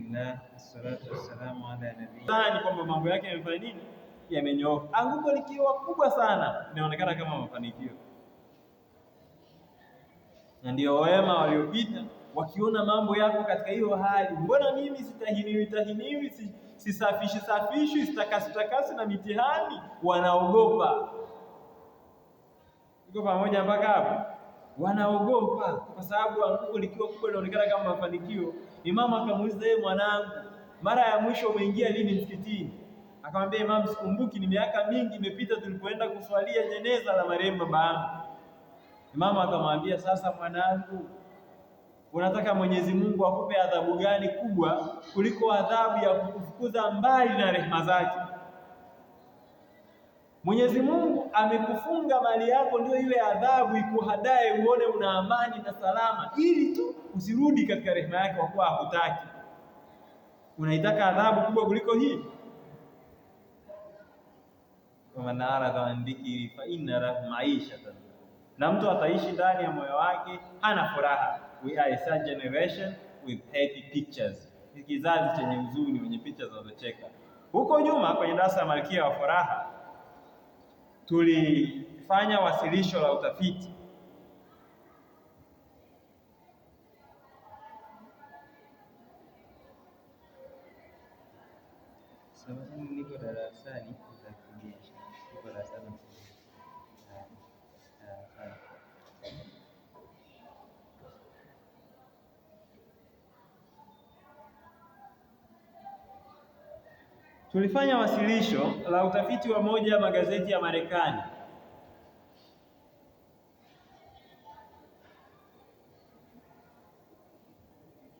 Alhamdulillah, wassalatu wassalamu ala nabii. Ni kwamba mambo yake yamefanya nini? Yamenyooka. Anguko likiwa kubwa sana, inaonekana kama mafanikio. Na ndio wema waliopita wakiona mambo yako katika hiyo hali, mbona mimi sitahiniwi, sisafishwi, sitakasi na mitihani, wanaogopa. Iko pamoja mpaka hapo? Wanaogopa kwa sababu anguko likiwa kubwa linaonekana kama mafanikio. Imamu akamuuliza, yeye mwanangu, mara ya mwisho umeingia lini msikitini? Akamwambia, Imamu, sikumbuki, ni miaka mingi imepita tulipoenda kuswalia jeneza la marehemu baba yangu. Imamu akamwambia, sasa mwanangu, unataka Mwenyezi Mungu akupe adhabu gani kubwa kuliko adhabu ya kukufukuza mbali na rehema zake? Mwenyezi Mungu amekufunga mali yako ndio iwe adhabu ikuhadae uone una amani na salama, ili tu usirudi katika rehema yake kwa kuwa hakutaki. Unaitaka adhabu kubwa kuliko hii? Man arada an dhikri fa inna lahu ma'ishatan, na mtu ataishi ndani ya moyo wake hana furaha. We are a generation with happy pictures, kizazi chenye huzuni, wenye picha zinazocheka. Huko nyuma kwenye darasa la Malkia wa Furaha tulifanya wasilisho la utafiti. Niko darasani, niko darasani. Tulifanya wasilisho la utafiti wa moja ya magazeti ya Marekani.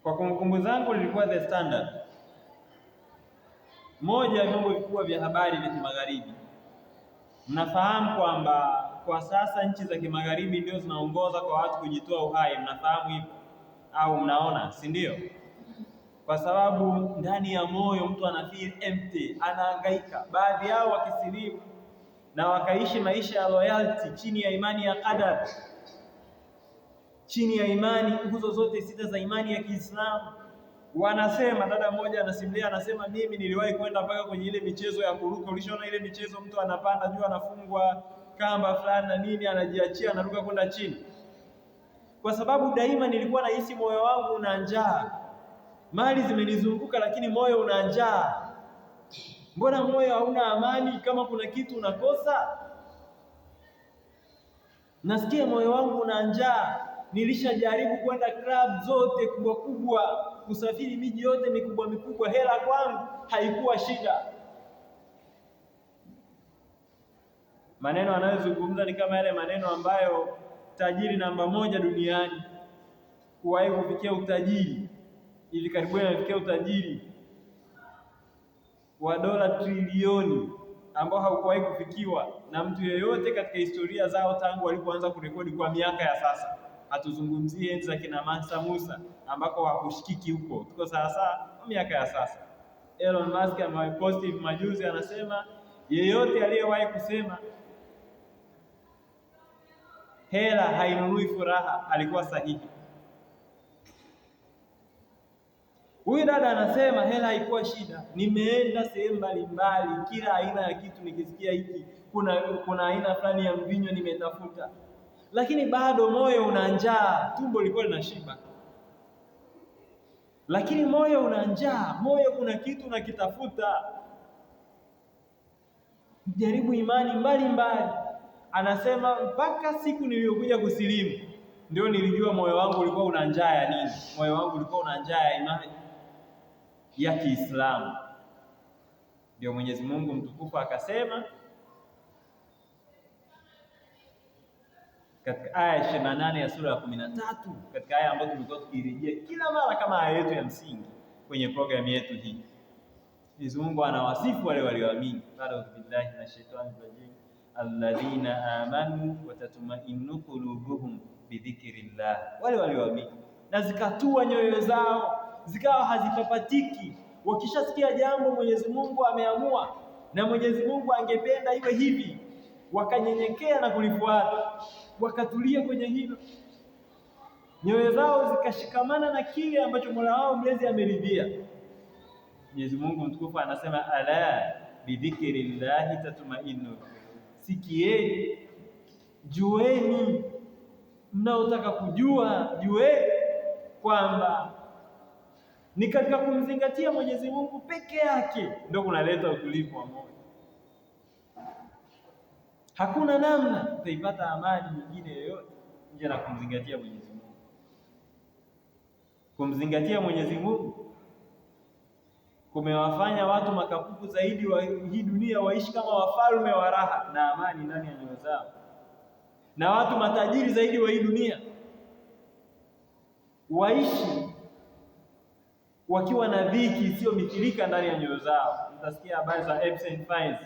Kwa kumbukumbu zangu lilikuwa The Standard, moja ya vyombo vikubwa vya habari vya kimagharibi. Mnafahamu kwamba kwa sasa nchi za kimagharibi ndio zinaongoza kwa watu kujitoa uhai. Mnafahamu hivyo au mnaona, si ndio? Kwa sababu ndani ya moyo mtu ana feel empty, anahangaika. Baadhi yao wakisilimu na wakaishi maisha ya loyalty chini ya imani ya qadar, chini ya imani, nguzo zote sita za imani ya Kiislamu. Wanasema, dada mmoja anasimulia, anasema, mimi niliwahi kwenda mpaka kwenye ile michezo ya kuruka. Ulishaona ile michezo, mtu anapanda juu, anafungwa kamba fulani na nini, anajiachia, anaruka kwenda chini. Kwa sababu daima nilikuwa nahisi moyo wangu una njaa. Mali zimenizunguka lakini moyo una njaa. Mbona moyo hauna amani? Kama kuna kitu unakosa. Nasikia moyo wangu una njaa. Nilishajaribu kwenda club zote kubwa kubwa, kusafiri miji yote mikubwa mikubwa, hela kwangu haikuwa shida. Maneno anayozungumza ni kama yale maneno ambayo tajiri namba moja duniani kuwahi kufikia utajiri, hivi karibuni amefikia utajiri wa dola trilioni ambao haukuwahi kufikiwa na mtu yeyote katika historia zao tangu walipoanza kurekodi kwa miaka ya sasa. Hatuzungumzie enzi za kina Mansa Musa ambako hakushikiki huko, tuko sasa miaka ya sasa. Elon Musk ameposti majuzi, anasema yeyote aliyewahi kusema hela hainunui furaha alikuwa sahihi. Huyu dada anasema hela haikuwa shida. Nimeenda sehemu mbalimbali, kila aina ya kitu nikisikia hiki, kuna aina fulani ya mvinyo nimetafuta, lakini bado moyo una njaa. Tumbo lilikuwa linashiba, lakini moyo una njaa. Moyo kuna kitu unakitafuta. Jaribu imani mbalimbali. Anasema mpaka siku niliyokuja kusilimu ndio nilijua moyo wangu ulikuwa una njaa ya nini. Moyo wangu ulikuwa una njaa ya imani ya Kiislamu. Ndio Mwenyezi Mungu mtukufu akasema katika aya 28 ya sura ya 13, katika aya ambayo tumekuwa tukirejea kila mara kama aya yetu ya msingi kwenye programu yetu hii. Mwenyezi Mungu anawasifu wale walioamini, a'udhu billahi minash shaitani rajim, alladhina amanu wa tatma'innu qulubuhum bi dhikrillah, wale walioamini na zikatua nyoyo zao zikawa hazipapatiki. Wakishasikia jambo Mwenyezi Mungu ameamua na Mwenyezi Mungu angependa iwe hivi, wakanyenyekea na kulifuata, wakatulia kwenye hilo, nyoyo zao zikashikamana na kile ambacho Mola wao mlezi ameridhia. Mwenyezi Mungu mtukufu anasema ala bidhikrillahi tatmainnu, sikieni, jueni, mnaotaka kujua jueni kwamba ni katika kumzingatia Mwenyezi Mungu peke yake ndio kunaleta utulivu wa moyo. Hakuna namna utaipata amani nyingine yoyote nje na kumzingatia Mwenyezi Mungu. Kumzingatia Mwenyezi Mungu kumewafanya watu makapuku zaidi wa hii dunia waishi kama wafalme wa raha na amani ndani ya nyoyo zao, na watu matajiri zaidi wa hii dunia waishi wakiwa na dhiki isiyomithilika ndani ya nyoyo zao. Mtasikia habari za Epstein Files,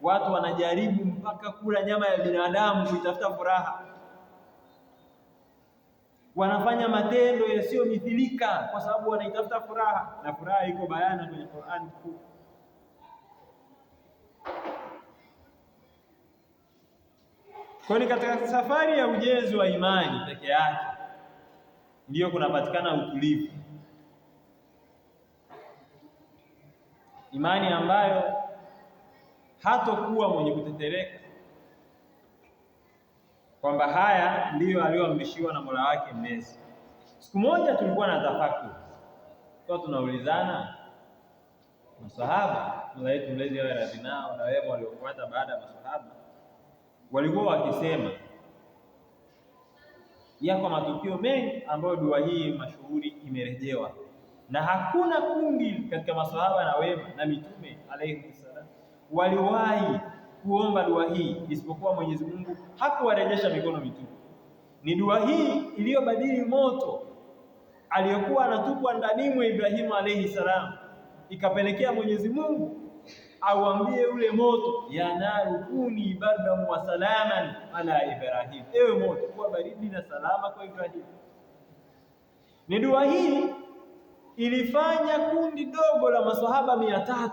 watu wanajaribu mpaka kula nyama ya binadamu kuitafuta furaha, wanafanya matendo yasiyomithilika kwa sababu wanaitafuta furaha, na furaha iko bayana kwenye Qur'an. Kwa ni katika safari ya ujenzi wa imani peke yake ndiyo kunapatikana utulivu, imani ambayo hatokuwa mwenye kutetereka, kwamba haya ndiyo aliyoamrishiwa na Mola wake mlezi. Siku moja tulikuwa na tafakuri, kwa tunaulizana masahaba, Mola wetu mlezi awe radhi nao na wema waliofuata baada ya masahaba, walikuwa wakisema yako matukio mengi ambayo dua hii mashuhuri imerejewa, na hakuna kundi katika masahaba na wema na mitume alayhi salam waliwahi kuomba dua hii isipokuwa Mwenyezi Mungu hakuwarejesha mikono mitupu. Ni dua hii iliyobadili moto aliyokuwa anatupwa ndani mwa Ibrahimu alayhi salam, ikapelekea Mwenyezi Mungu auambie ule moto, ya naru kuni bardan wa salaman ala Ibrahim, ewe moto kuwa baridi na salama kwa Ibrahim. Ni dua hii ilifanya kundi dogo la maswahaba 300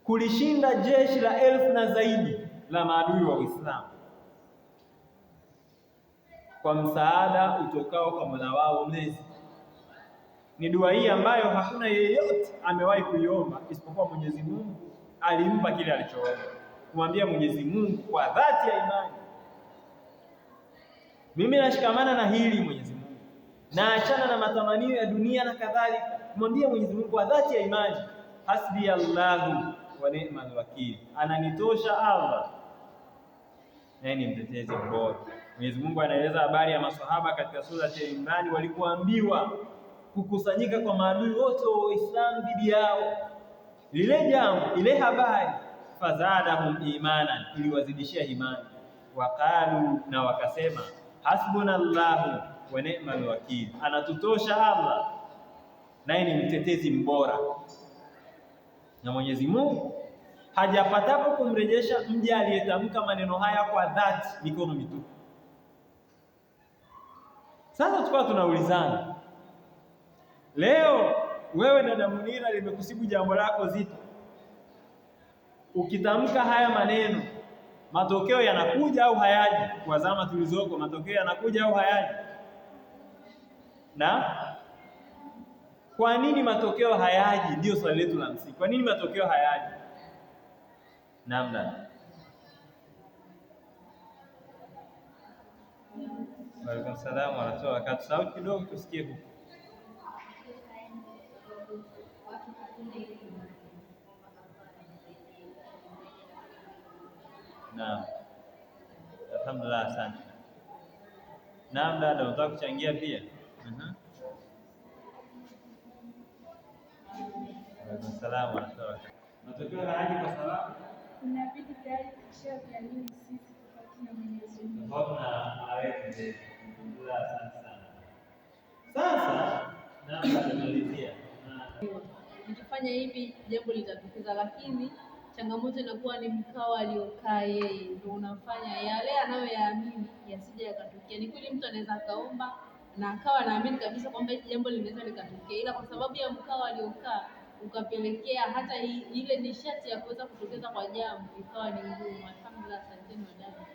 kulishinda jeshi la 1000 na zaidi la maadui wa Uislamu kwa msaada utokao kwa Mola wao mlezi. Ni dua hii ambayo hakuna yeyote amewahi kuiomba isipokuwa Mwenyezi Mungu alimpa kile alichoomba, kumwambia Mwenyezi Mungu kwa dhati ya imani, mimi nashikamana na hili Mwenyezi Mungu, na achana na matamanio ya dunia na kadhalika. Kumwambia Mwenyezi Mungu kwa dhati ya imani, hasbi Allahu wa ni'mal wakil, ananitosha Allah, naye ni mtetezi bora. Mwenyezi Mungu anaeleza habari ya maswahaba katika sura ya Imran walipoambiwa kukusanyika kwa maadui wote wa Uislamu dhidi yao. Lile jambo, ile habari, fazadahum imanan, iliwazidishia imani. Waqalu, na wakasema, hasbunallahu wa ni'mal wakil, anatutosha Allah, naye ni mtetezi mbora. Na Mwenyezi Mungu hajapatapo kumrejesha mja aliyetamka maneno haya kwa dhati mikono mitupu. Sasa tukawa tunaulizana, leo wewe dada Munira, limekusibu jambo lako zito, ukitamka haya maneno matokeo yanakuja au hayaji? Kwa zama tulizoko, matokeo yanakuja au hayaji? Na kwa nini matokeo hayaji? Ndio swali letu la msingi. Kwa nini matokeo hayaji? Namna Waalaikum salaam wa rahmatullahi wa barakatuh. Sauti kidogo tusikie huko. Naam. Alhamdulillah, asante. Naam dada, unataka kuchangia pia? Waalaikum salaam wa rahmatullahi wa barakatuh. Matokeo hayaji kwa sababu inabidi tayari tushaamini sisi kufuatia Mwenyezi Mungu. Asante sana. Sasa namalizia. Nikifanya hivi jambo litatokeza, lakini changamoto inakuwa ni mkao aliokaa yeye ndio unafanya yale anayoyaamini yasije yakatokea. Ni kweli mtu anaweza akaomba na akawa anaamini kabisa kwamba hili jambo linaweza likatokea, ila kwa sababu ya mkao aliokaa ukapelekea hata ile nishati ya kuweza kutokeza kwa jambo ikawa ni ngumu. Alhamdulillah, asanteni wadau.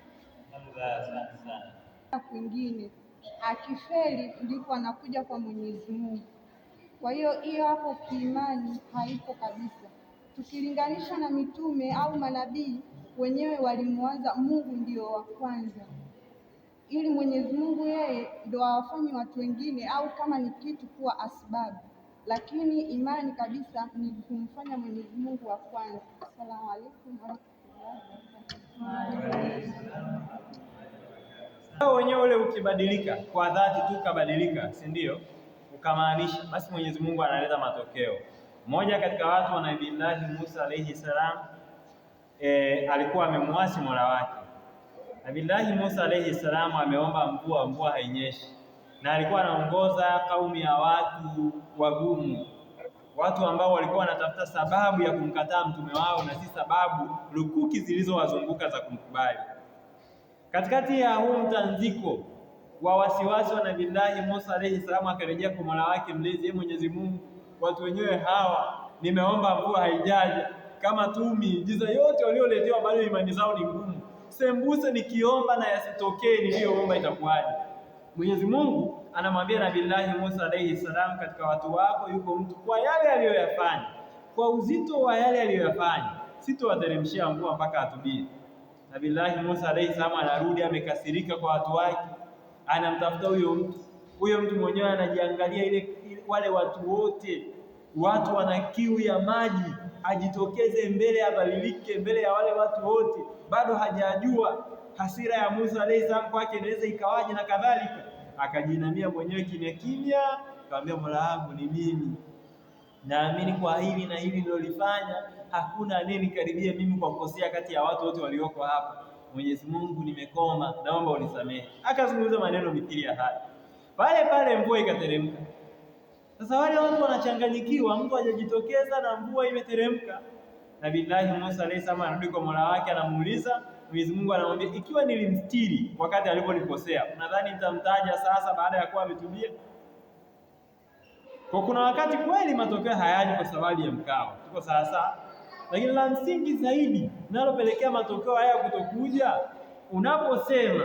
Alhamdulillah, asante sana. Kwingine akifeli ndipo anakuja kwa Mwenyezi Mungu. Kwa hiyo hapo kiimani haipo kabisa. Tukilinganisha na mitume au manabii, wenyewe walimwanza Mungu ndio wa kwanza, ili Mwenyezi Mungu yeye ndio awafanye watu wengine au kama ni kitu kuwa asbabu, lakini imani kabisa ni kumfanya Mwenyezi Mungu wa kwanza. Asalamu alaykum warahmatullahi wabarakatuh. Wenyewe ule ukibadilika kwa dhati tu kabadilika, si ndio? Ukamaanisha, basi Mwenyezi Mungu analeta matokeo. Mmoja katika watu wa Nabii Musa alayhi salam alikuwa amemwasi Mola wake. Nabii Musa alayhi salam ameomba mvua hainyeshi, na alikuwa anaongoza kaumu ya watu wagumu, watu ambao walikuwa wanatafuta sababu ya kumkataa mtume wao na si sababu lukuki zilizowazunguka za kumkubali. Katikati ya huu mtanziko wa wasiwasi wa Nabii Musa alayhi salam akarejea kwa Mola wake mlezi, Mwenyezi Mungu, watu wenyewe hawa nimeomba mvua haijaja, kama tu miujiza yote walioletewa bado imani zao ni ngumu, sembuse nikiomba na yasitokee niliyoomba itakuwaje? Mwenyezi Mungu anamwambia Nabii Musa alayhi salam, katika watu wako yuko mtu kwa yale aliyoyafanya, kwa uzito wa yale aliyoyafanya, sitowateremshia mvua mpaka atubie. Nabii Musa alayhi salam anarudi amekasirika kwa watu wake, anamtafuta huyo mtu mwenyewe anajiangalia wale watu wote, watu wana kiu ya maji, ajitokeze mbele, abadilike mbele ya wale watu wote, bado hajajua hasira ya Musa alayhi salam kwake inaweza ikawaje na kadhalika. Akajinamia mwenyewe kimya kimya, akamwambia Mola wangu ni mimi, naamini kwa hili na hili nilolifanya hakuna anayenikaribia mimi kwa kukosea kati ya watu wote walioko hapa. Mwenyezi Mungu, nimekoma, naomba unisamehe. Akazungumza maneno mithili ya haya. Pale pale mvua ikateremka. Sasa wale watu wanachanganyikiwa, mtu hajajitokeza na mvua imeteremka. Nabii Musa alayhi salam anarudi kwa Mola wake, anamuuliza. Mwenyezi Mungu anamwambia, ikiwa nilimstiri wakati aliponikosea, nadhani nitamtaja sasa baada ya kuwa ametubia? Kwa kuna wakati kweli matokeo hayaji kwa sababu ya mkao, tuko sasa, lakini la msingi zaidi linalopelekea matokeo haya kutokuja, unaposema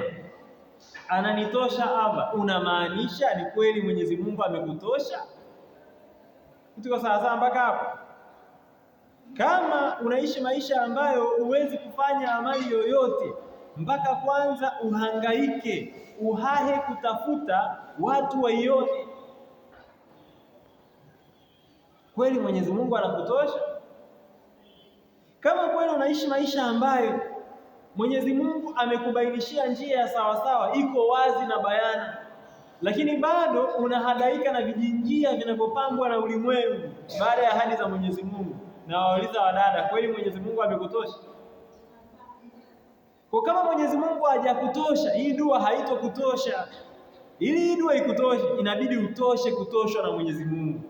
ananitosha Allah, unamaanisha ni kweli Mwenyezi Mungu amekutosha? Tuko sasa mpaka hapo. Kama unaishi maisha ambayo huwezi kufanya amali yoyote mpaka kwanza uhangaike, uhahe kutafuta watu waione, kweli Mwenyezi Mungu anakutosha? Kama kweli unaishi maisha ambayo Mwenyezi Mungu amekubainishia njia ya sawasawa, iko wazi na bayana, lakini bado unahadaika na vijinjia vinavyopambwa na ulimwengu baada ya ahadi za Mwenyezi Mungu, na wauliza wadada, kweli Mwenyezi Mungu amekutosha? Kwa kama Mwenyezi Mungu hajakutosha, hii dua haitokutosha. Ili hii dua ikutoshe, inabidi utoshe kutoshwa na Mwenyezi Mungu.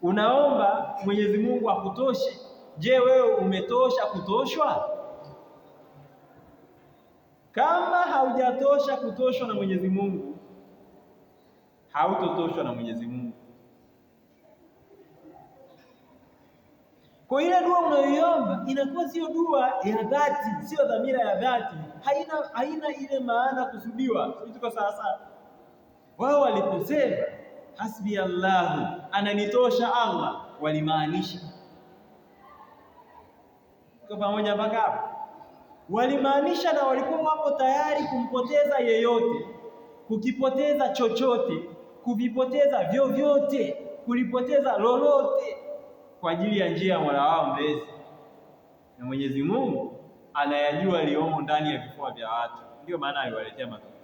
Unaomba Mwenyezi Mungu akutoshe. Je, wewe umetosha kutoshwa? Kama haujatosha kutoshwa na Mwenyezi Mungu, hautotoshwa na Mwenyezi Mungu. Kwa ile dua unayoiomba inakuwa sio dua ya dhati, sio dhamira ya dhati, haina ile maana kusudiwa. Tuko sawa. Wao waliposema hasbi Allahu, ananitosha Allah, walimaanisha kwa pamoja mpaka hapo. Walimaanisha na walikuwa wapo tayari kumpoteza yeyote, kukipoteza chochote, kuvipoteza vyovyote, kulipoteza lolote kwa ajili ya njia ya Mola wao mlezi. Na Mwenyezi Mungu anayajua yaliyomo ndani ya vifua vya watu, ndio maana aliwaletea matokeo.